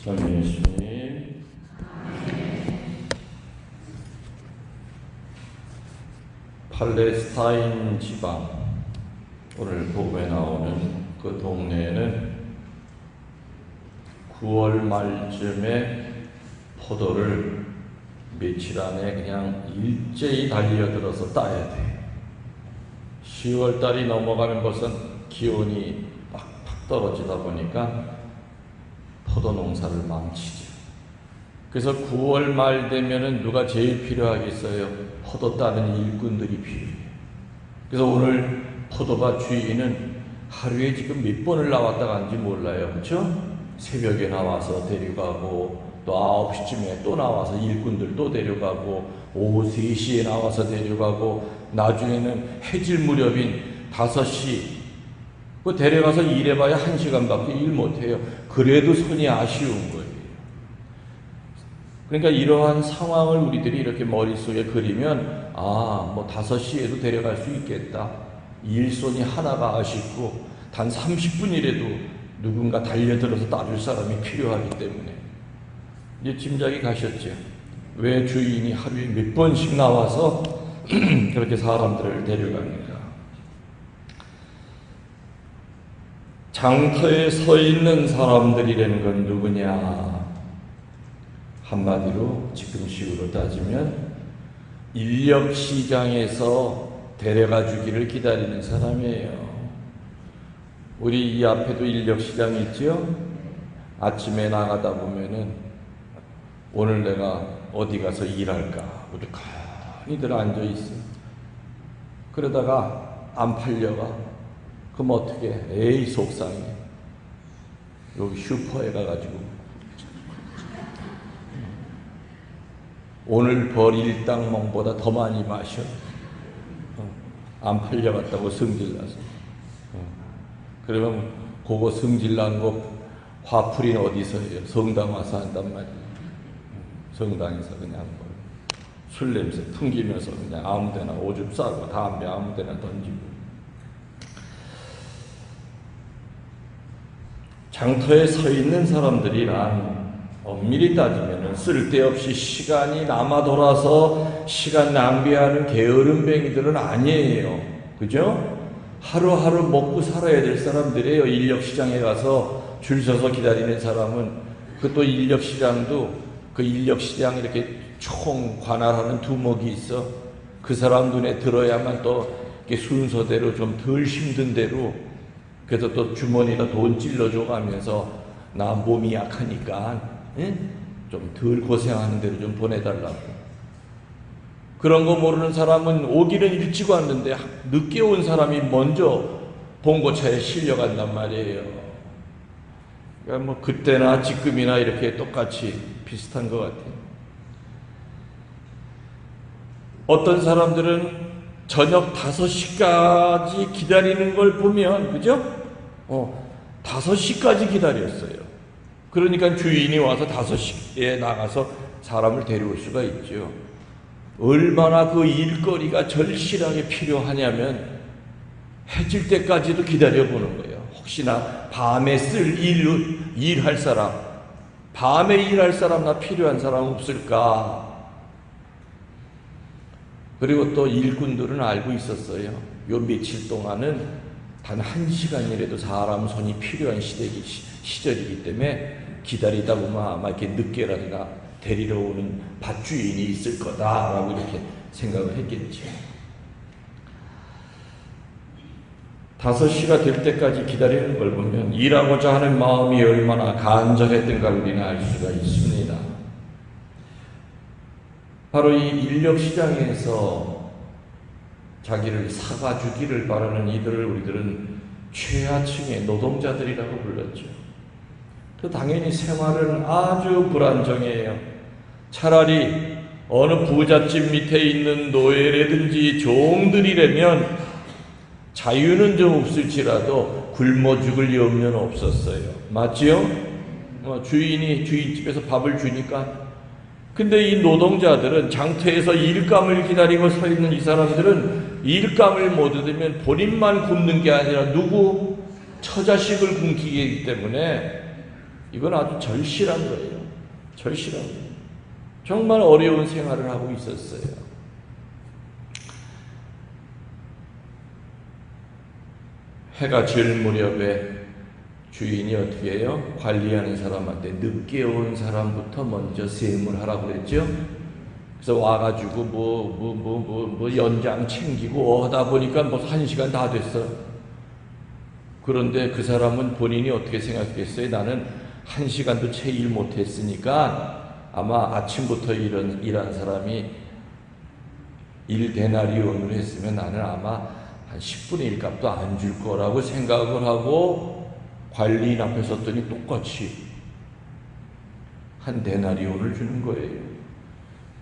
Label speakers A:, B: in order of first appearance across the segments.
A: 전 예수님, 팔레스타인 지방, 오늘 복음에 나오는 그 동네에는 9월 말쯤에 포도를 며칠 안에 그냥 일제히 달려들어서 따야 돼. 10월 달이 넘어가면 벌써 기온이 팍팍 떨어지다 보니까 포도 농사를 망치죠. 그래서 9월 말 되면은 누가 제일 필요하겠어요? 포도 따는 일꾼들이 필요해요. 그래서 오늘 포도밭 주인은 하루에 지금 몇 번을 나왔다 간지 몰라요. 그렇죠? 새벽에 나와서 데려가고 또 9시쯤에 또 나와서 일꾼들 또 데려가고 오후 3시에 나와서 데려가고 나중에는 해질 무렵인 5시 그 데려가서 일해봐야 1시간밖에 일 못해요. 그래도 손이 아쉬운 거예요. 그러니까 이러한 상황을 우리들이 이렇게 머릿속에 그리면 뭐 5시에도 데려갈 수 있겠다. 일손이 하나가 아쉽고 단 30분이라도 누군가 달려들어서 따줄 사람이 필요하기 때문에 이제 짐작이 가셨죠. 왜 주인이 하루에 몇 번씩 나와서 그렇게 사람들을 데려갑니까? 장터에 서 있는 사람들이라는 건 누구냐? 한마디로 지금식으로 따지면 인력시장에서 데려가 주기를 기다리는 사람이에요. 우리 이 앞에도 인력시장이 있죠? 아침에 나가다 보면은 오늘 내가 어디 가서 일할까? 우리 가만히들 앉아있어. 그러다가 안 팔려가. 그럼 어떻게? 에이 속상해. 여기 슈퍼에 가가지고 오늘 벌 일당멍보다 더 많이 마셔. 안 팔려갔다고 성질나서. 그러면 그거 성질난 거 화풀이는 어디서 해요? 성당 와서 한단 말이에요. 성당에서 그냥 술 냄새 풍기면서 그냥 아무데나 오줌 싸고 담배 아무데나 던지고. 장터에 서 있는 사람들이란 엄밀히 따지면 쓸데없이 시간이 남아 돌아서 시간 낭비하는 게으름뱅이들은 아니에요. 그죠? 하루하루 먹고 살아야 될 사람들이에요. 인력시장에 가서 줄 서서 기다리는 사람은. 그 또 인력시장도 그 인력시장 이렇게 총 관할하는 두목이 있어. 그 사람 눈에 들어야만 또 이렇게 순서대로 좀 덜 힘든 대로 그래서 또 주머니에다 돈 찔러줘 가면서 나 몸이 약하니까 좀 덜 고생하는 대로 좀 보내달라고. 그런 거 모르는 사람은 오기는 일찍 왔는데 늦게 온 사람이 먼저 봉고차에 실려간단 말이에요. 그러니까 뭐 그때나 지금이나 이렇게 똑같이 비슷한 것 같아요. 어떤 사람들은 저녁 5시까지 기다리는 걸 보면, 그죠? 5시까지 기다렸어요. 그러니까 주인이 와서 5시에 나가서 사람을 데려올 수가 있죠. 얼마나 그 일거리가 절실하게 필요하냐면 해질 때까지도 기다려보는 거예요. 혹시나 밤에 쓸 일할 사람, 밤에 일할 사람 나 필요한 사람 없을까? 그리고 또 일꾼들은 알고 있었어요. 요 며칠 동안은 단 1시간이라도 사람 손이 필요한 시절이기 때문에 기다리다 보면 아마 이렇게 늦게라든가 데리러 오는 밭주인이 있을 거다라고 이렇게 생각을 했겠죠. 5시가 될 때까지 기다리는 걸 보면 일하고자 하는 마음이 얼마나 간절했던가 우리는 알 수가 있습니다. 바로 이 인력시장에서 자기를 사가주기를 바라는 이들을 우리들은 최하층의 노동자들이라고 불렀죠. 그 당연히 생활은 아주 불안정해요. 차라리 어느 부잣집 밑에 있는 노예라든지 종들이라면 자유는 좀 없을지라도 굶어 죽을 염려는 없었어요. 맞지요? 주인이 주인집에서 밥을 주니까. 근데 이 노동자들은 장터에서 일감을 기다리고 서 있는 이 사람들은 일감을 못 얻으면 본인만 굶는 게 아니라 누구? 처자식을 굶기기 때문에 이건 아주 절실한 거예요. 절실한 거예요. 정말 어려운 생활을 하고 있었어요. 해가 질 무렵에 주인이 어떻게 해요? 관리하는 사람한테 늦게 온 사람부터 먼저 세임을 하라고 그랬죠? 그래서 와가지고 뭐 연장 챙기고 하다 보니까 뭐 1시간 다 됐어. 그런데 그 사람은 본인이 어떻게 생각했어요? 나는 1시간도 채 일 못했으니까 아마 아침부터 일한 사람이 1데나리온을 했으면 나는 아마 한 10분의 1값도 안 줄 거라고 생각을 하고 관리인 앞에 섰더니 똑같이 1데나리온을 주는 거예요.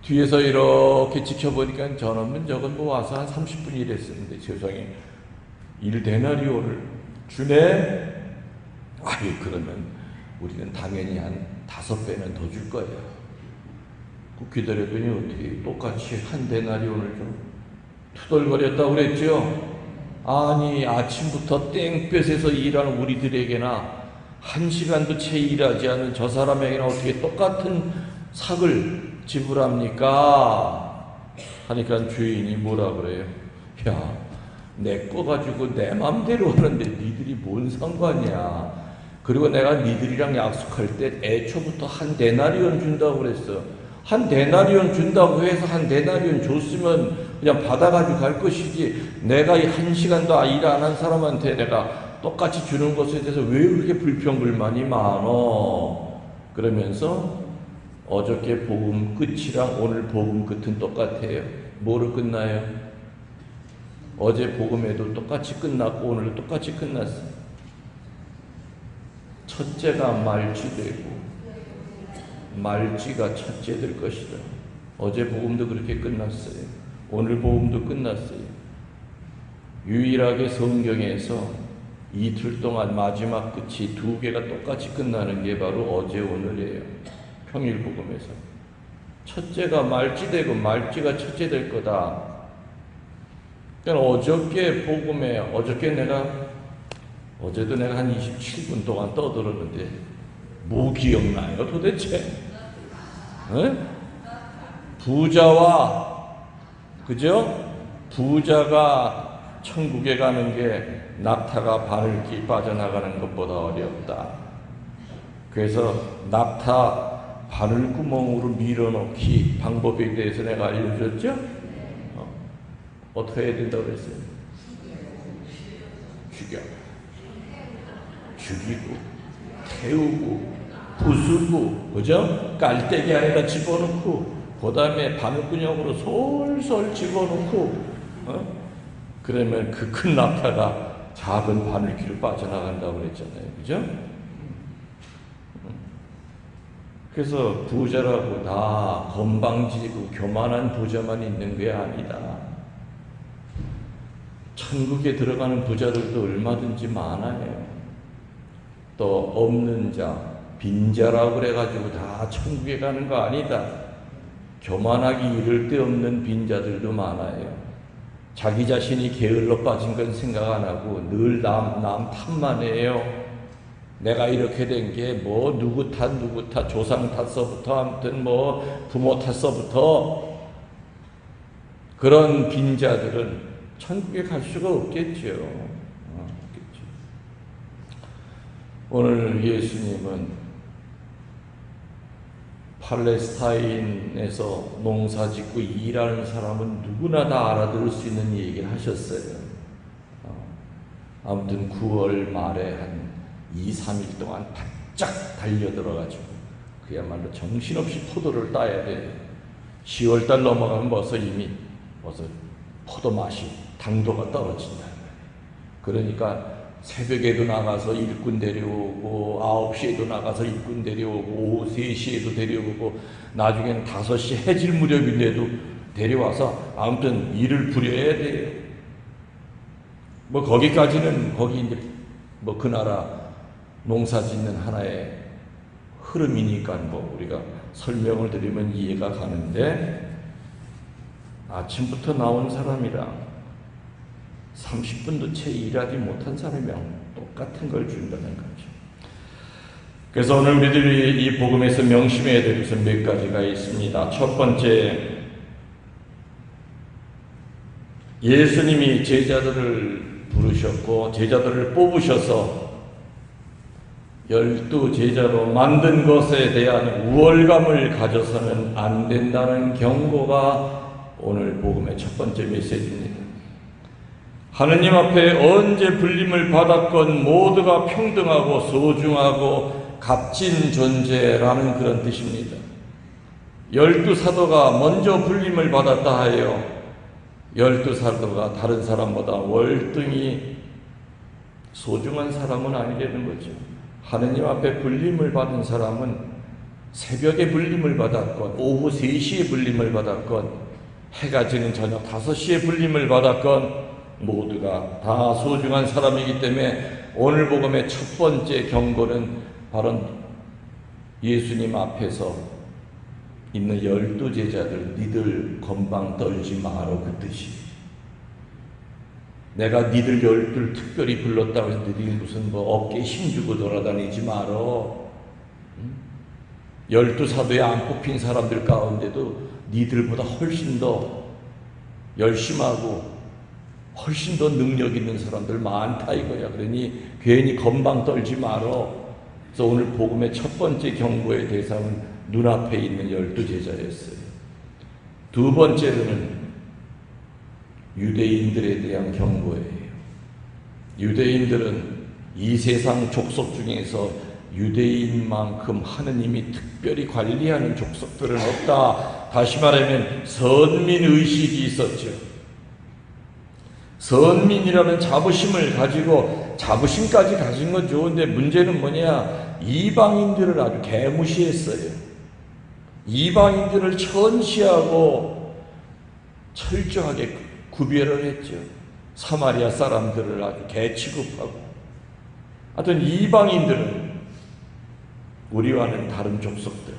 A: 뒤에서 이렇게 지켜보니까 저놈은 저건 뭐 와서 한 30분 일했었는데 세상에 1데나리온을 주네? 아유, 그러면 우리는 당연히 한 5배는 더 줄 거야. 그 기다렸더니 어떻게 똑같이 1데나리온을 좀 투덜거렸다고 그랬죠? 아니, 아침부터 땡볕에서 일하는 우리들에게나 1시간도 채 일하지 않은 저 사람에게나 어떻게 똑같은 삭을 지불합니까? 하니까 주인이 뭐라 그래요? 야, 내 거 가지고 내 맘대로 하는데 니들이 뭔 상관이야. 그리고 내가 니들이랑 약속할 때 애초부터 1데나리온 준다고 그랬어. 1데나리온 준다고 해서 1데나리온 줬으면 그냥 받아가지고 갈 것이지, 내가 이 1시간도 일 안 한 사람한테 내가 똑같이 주는 것에 대해서 왜 그렇게 불평불만이 많어? 그러면서 어저께 복음 끝이랑 오늘 복음 끝은 똑같아요. 뭐로 끝나요? 어제 복음에도 똑같이 끝났고 오늘도 똑같이 끝났어. 첫째가 말찌되고 말찌가 첫째 될 것이다. 어제 복음도 그렇게 끝났어요. 오늘 복음도 끝났어요. 유일하게 성경에서 이틀 동안 마지막 끝이 2개가 똑같이 끝나는 게 바로 어제 오늘이에요. 평일 복음에서 첫째가 말찌되고 말찌가 첫째 될 거다. 그러니까 어저께 복음에 어제도 내가 한 27분 동안 떠들었는데 뭐 기억나요 도대체? 네? 부자와, 그죠? 부자가 천국에 가는 게 낙타가 바늘길 빠져나가는 것보다 어렵다. 그래서 낙타 바늘구멍으로 밀어넣기 방법에 대해서 내가 알려줬죠? 어떻게 해야 된다고 그랬어요? 죽이고 태우고 부수고, 그죠? 깔때기 안에다 집어넣고 그 다음에 바늘구멍으로 솔솔 집어넣고, 그러면 그 큰 낙타가 작은 바늘길로 빠져나간다고 그랬잖아요. 그죠? 그래서 부자라고 다 건방지고 교만한 부자만 있는 게 아니다. 천국에 들어가는 부자들도 얼마든지 많아요. 또 없는 자, 빈자라고 그래가지고 다 천국에 가는 거 아니다. 교만하기 이를 데 없는 빈자들도 많아요. 자기 자신이 게을러 빠진 건 생각 안 하고 늘 남 탓만 해요. 내가 이렇게 된 게 뭐 누구 탓 조상 탓서부터 아무튼 뭐 부모 탓서부터, 그런 빈자들은 천국에 갈 수가 없겠죠. 오늘 예수님은 팔레스타인에서 농사 짓고 일하는 사람은 누구나 다 알아들을 수 있는 얘기를 하셨어요. 아무튼 9월 말에 한 2, 3일 동안 바짝 달려들어가지고 그야말로 정신없이 포도를 따야 돼요. 10월달 넘어가면 벌써 포도 맛이, 당도가 떨어진다. 그러니까 새벽에도 나가서 일꾼 데려오고 9시에도 나가서 일꾼 데려오고 오후 3시에도 데려오고 나중에는 5시 해질 무렵인데도 데려와서 아무튼 일을 부려야 돼요. 뭐 거기까지는 거기 이제 뭐 그 나라 농사 짓는 하나의 흐름이니까 뭐 우리가 설명을 드리면 이해가 가는데, 아침부터 나온 사람이랑 30분도 채 일하지 못한 사람이랑 똑같은 걸 준다는 거죠. 그래서 오늘 우리들이 이 복음에서 명심해야 될 것은 몇 가지가 있습니다. 첫 번째, 예수님이 제자들을 부르셨고 제자들을 뽑으셔서 12제자로 만든 것에 대한 우월감을 가져서는 안 된다는 경고가 오늘 복음의 첫 번째 메시지입니다. 하느님 앞에 언제 불림을 받았건 모두가 평등하고 소중하고 값진 존재라는 그런 뜻입니다. 12사도가 먼저 불림을 받았다 하여 12사도가 다른 사람보다 월등히 소중한 사람은 아니라는 거죠. 하느님 앞에 불림을 받은 사람은 새벽에 불림을 받았건 오후 3시에 불림을 받았건 해가 지는 저녁 5시에 불림을 받았건 모두가 다 소중한 사람이기 때문에 오늘 복음의 첫 번째 경고는 바로 예수님 앞에서 있는 12제자들 니들 건방 떨지 마라 그 뜻이에요. 내가 니들 12를 특별히 불렀다고 해서 니들이 무슨 어깨에 힘주고 돌아다니지 마라. 12사도에 안 뽑힌 사람들 가운데도 니들보다 훨씬 더 열심하고 훨씬 더 능력 있는 사람들 많다 이거야. 그러니 괜히 건방 떨지 마라. 그래서 오늘 복음의 첫 번째 경고의 대상은 눈앞에 있는 12제자였어요. 두 번째로는 유대인들에 대한 경고예요. 유대인들은 이 세상 족속 중에서 유대인만큼 하느님이 특별히 관리하는 족속들은 없다. 다시 말하면 선민의식이 있었죠. 선민이라는 자부심을 가지고 자부심까지 가진 건 좋은데 문제는 뭐냐? 이방인들을 아주 개무시했어요. 이방인들을 천시하고 철저하게 구별을 했죠. 사마리아 사람들을 아주 개 취급하고. 하여튼 이방인들은 우리와는 다른 족속들.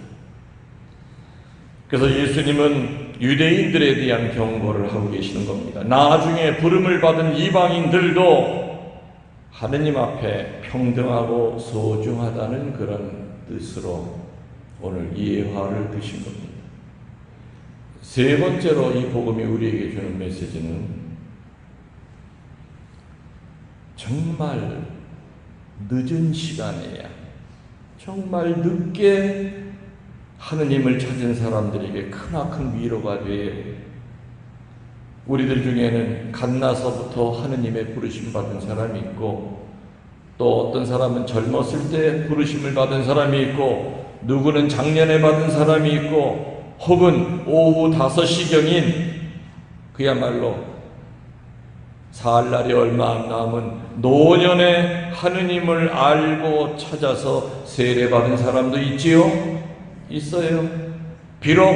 A: 그래서 예수님은 유대인들에 대한 경고를 하고 계시는 겁니다. 나중에 부름을 받은 이방인들도 하느님 앞에 평등하고 소중하다는 그런 뜻으로 오늘 예화를 드신 겁니다. 세 번째로 이 복음이 우리에게 주는 메시지는 정말 늦은 시간에야 정말 늦게 하느님을 찾은 사람들에게 크나큰 위로가 돼. 우리들 중에는 갓나서부터 하느님의 부르심 받은 사람이 있고 또 어떤 사람은 젊었을 때 부르심을 받은 사람이 있고 누구는 작년에 받은 사람이 있고 혹은 오후 5시경인 그야말로 살 날이 얼마 안 남은 노년에 하느님을 알고 찾아서 세례받은 사람도 있지요. 있어요. 비록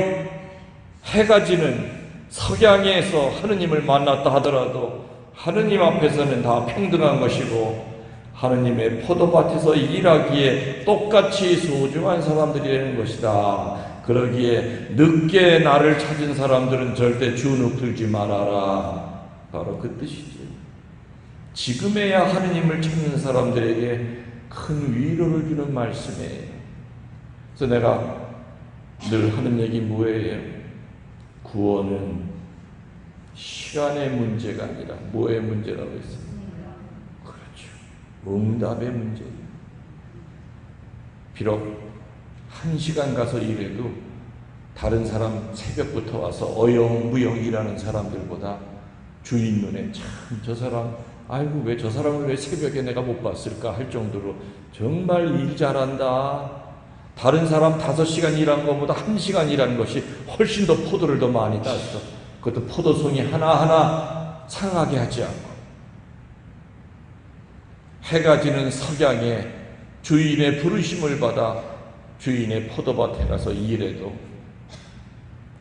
A: 해가 지는 석양에서 하느님을 만났다 하더라도 하느님 앞에서는 다 평등한 것이고 하느님의 포도밭에서 일하기에 똑같이 소중한 사람들이라는 것이다. 그러기에 늦게 나를 찾은 사람들은 절대 주눅 들지 말아라. 바로 그 뜻이죠. 지금에야 하느님을 찾는 사람들에게 큰 위로를 주는 말씀이에요. 그래서 내가 늘 하는 얘기 뭐예요? 구원은 시간의 문제가 아니라 뭐의 문제라고 했어요? 그렇죠. 응답의 문제예요. 비록 1시간 가서 일해도 다른 사람 새벽부터 와서 어영부영 일하는 사람들보다 주인 눈에 참 저 사람 아이고 왜 저 사람을 왜 새벽에 내가 못 봤을까 할 정도로 정말 일 잘한다. 다른 사람 5시간 일한 것보다 1시간 일한 것이 훨씬 더 포도를 더 많이 땄어. 그것도 포도송이 하나하나 상하게 하지 않고 해가 지는 석양에 주인의 부르심을 받아 주인의 포도밭에 가서 일해도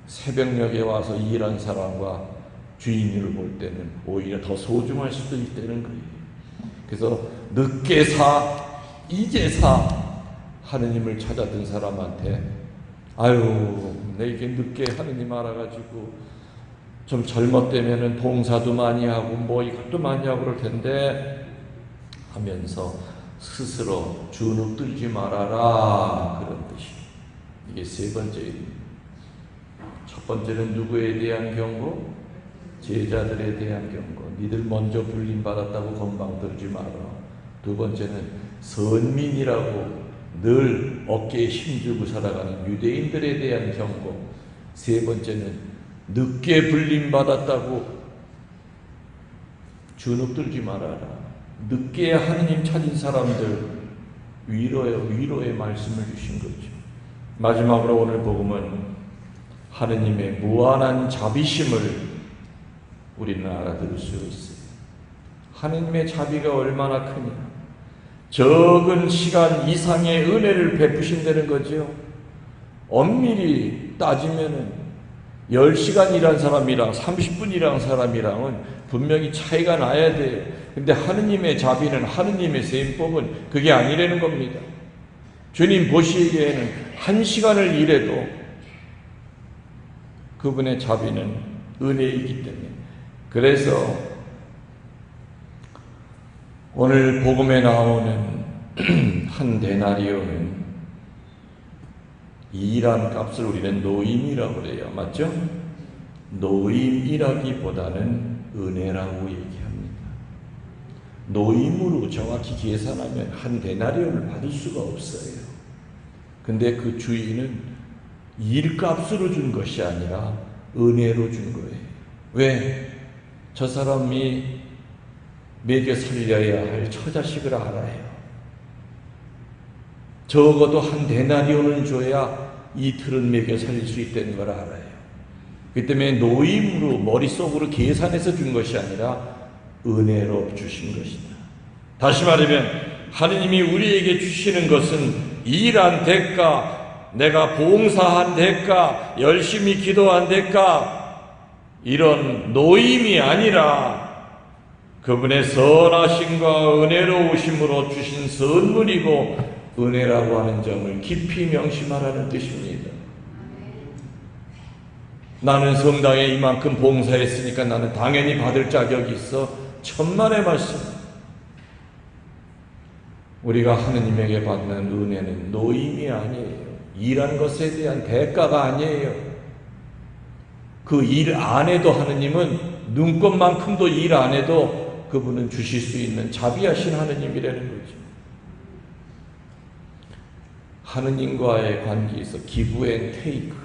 A: 새벽녘에 와서 일한 사람과 주인을 볼 때는 오히려 더 소중할 수도 있다는 거예요. 그래서 늦게 사, 이제 사 하느님을 찾았던 사람한테 아유 내게 늦게 하느님 알아가지고 좀 젊었다면은 봉사도 많이 하고 뭐 이것도 많이 하고 그럴 텐데 하면서 스스로 주눅들지 말아라, 그런 뜻이. 이게 세 번째입니다. 첫 번째는 누구에 대한 경고? 제자들에 대한 경고. 니들 먼저 불림받았다고 건방 들지 마라. 두 번째는 선민이라고 늘 어깨에 힘주고 살아가는 유대인들에 대한 경고. 세 번째는 늦게 불림받았다고 주눅들지 말아라. 늦게 하느님 찾은 사람들 위로의 말씀을 주신 거죠. 마지막으로 오늘 복음은 하느님의 무한한 자비심을 우리는 알아들을 수 있어요. 하느님의 자비가 얼마나 크냐. 적은 시간 이상의 은혜를 베푸신다는 거죠. 엄밀히 따지면은 10시간 일한 사람이랑 30분 일한 사람이랑은 분명히 차이가 나야 돼요. 근데 하느님의 자비는, 하느님의 셈법은 그게 아니라는 겁니다. 주님 보시기에는 1시간을 일해도 그분의 자비는 은혜이기 때문에. 그래서 오늘 복음에 나오는 한 데나리오는 일한 값을 우리는 노임이라고 그래요. 맞죠? 노임이라기보다는 은혜라고 얘기합니다. 노임으로 정확히 계산하면 한 데나리온을 받을 수가 없어요. 근데 그 주인은 일값으로 준 것이 아니라 은혜로 준 거예요. 왜? 저 사람이 먹여 살려야 할 처자식을 알아요. 적어도 한 데나리온은 줘야 이틀은 먹여 살릴 수 있다는 걸 알아요. 그렇기 때문에 노임으로 머릿속으로 계산해서 준 것이 아니라 은혜로 주신 것이다. 다시 말하면 하느님이 우리에게 주시는 것은 일한 대가, 내가 봉사한 대가, 열심히 기도한 대가, 이런 노임이 아니라 그분의 선하심과 은혜로우심으로 주신 선물이고 은혜라고 하는 점을 깊이 명심하라는 뜻입니다. 나는 성당에 이만큼 봉사했으니까 나는 당연히 받을 자격이 있어. 천만의 말씀. 우리가 하느님에게 받는 은혜는 노임이 아니에요. 일한 것에 대한 대가가 아니에요. 그 일 안 해도 하느님은 눈꽃만큼도 일 안 해도 그분은 주실 수 있는 자비하신 하느님이라는 거죠. 하느님과의 관계에서 기브 앤 테이크.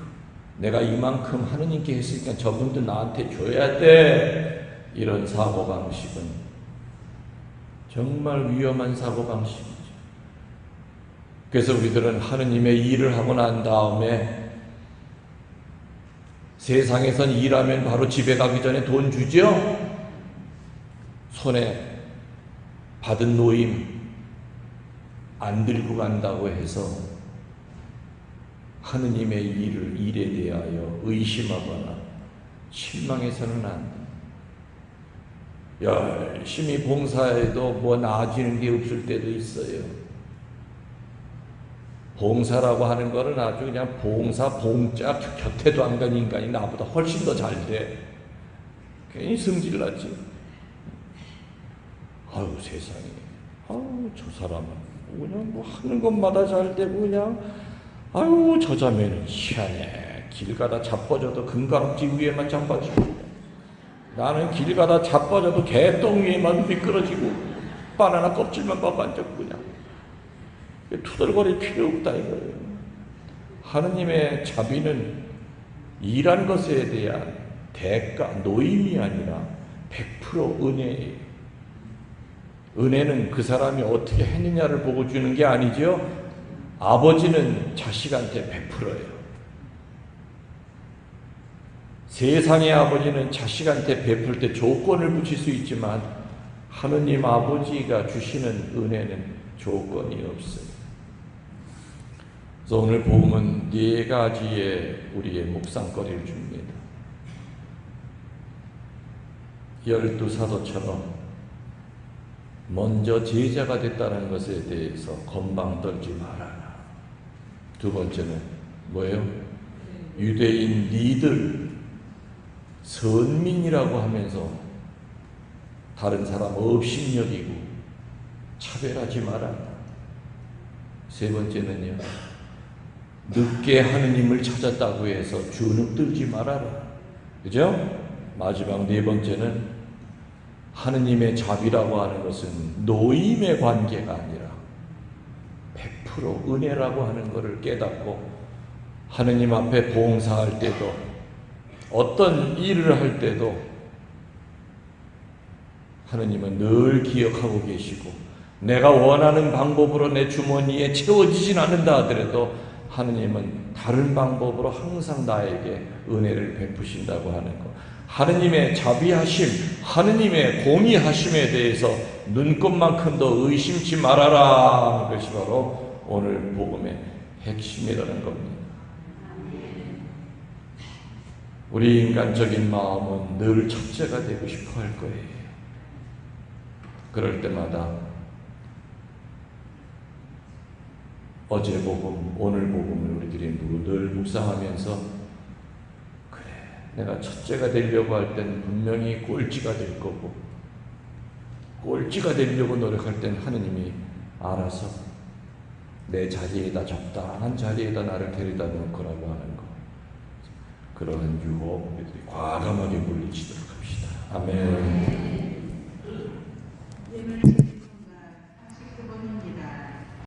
A: 내가 이만큼 하느님께 했으니까 저분도 나한테 줘야 돼. 이런 사고방식은 정말 위험한 사고방식이죠. 그래서 우리들은 하느님의 일을 하고 난 다음에 세상에선 일하면 바로 집에 가기 전에 돈 주죠? 손에 받은 노임 안 들고 간다고 해서 하느님의 일에 대하여 의심하거나 실망해서는 안 돼. 열심히 봉사해도 뭐 나아지는 게 없을 때도 있어요. 봉사라고 하는 거는 아주 그냥 봉자 곁에도 안 간 인간이 나보다 훨씬 더 잘 돼. 괜히 성질나지. 아유 세상에. 아유 저 사람은 그냥 뭐 하는 것마다 잘 되고 그냥 아유 저 자매는 희한해. 길 가다 자빠져도 금가락지 위에만 자빠지고 나는 길 가다 자빠져도 개똥 위에만 미끄러지고 바나나 껍질만 뻗어지고 그냥 투덜거릴 필요 없다 이거예요. 하느님의 자비는 일한 것에 대한 대가, 노임이 아니라 100% 은혜예요. 은혜는 그 사람이 어떻게 했느냐를 보고 주는 게 아니죠. 아버지는 자식한테 베풀어요. 세상의 아버지는 자식한테 베풀 때 조건을 붙일 수 있지만 하느님 아버지가 주시는 은혜는 조건이 없어요. 그래서 오늘 복음은 네 가지의 우리의 묵상거리를 줍니다. 12사도처럼 먼저 제자가 됐다는 것에 대해서 건방 떨지 말아라. 두 번째는 뭐예요? 유대인 니들 선민이라고 하면서 다른 사람 업신여기고 차별하지 마라. 세 번째는요, 늦게 하느님을 찾았다고 해서 주눅 들지 말아라. 그죠? 마지막 네 번째는 하느님의 자비라고 하는 것은 노임의 관계가 아니라 100% 은혜라고 하는 것을 깨닫고 하느님 앞에 봉사할 때도 어떤 일을 할 때도 하느님은 늘 기억하고 계시고 내가 원하는 방법으로 내 주머니에 채워지진 않는다 하더라도 하느님은 다른 방법으로 항상 나에게 은혜를 베푸신다고 하는 것. 하느님의 자비하심, 하느님의 공의하심에 대해서 눈꼽만큼도 의심치 말아라 하는 것이 바로 오늘 복음의 핵심이라는 겁니다. 우리 인간적인 마음은 늘 첫째가 되고 싶어 할 거예요. 그럴 때마다 어제 복음, 오늘 복음을 우리들이 늘 묵상하면서 그래, 내가 첫째가 되려고 할 땐 분명히 꼴찌가 될 거고 꼴찌가 되려고 노력할 땐 하느님이 알아서 내 자리에다 적당한 자리에다 나를 데려다 놓고라고 하는 거. 그러한 유혹 우리들이 과감하게 물리치도록 합시다. 아멘.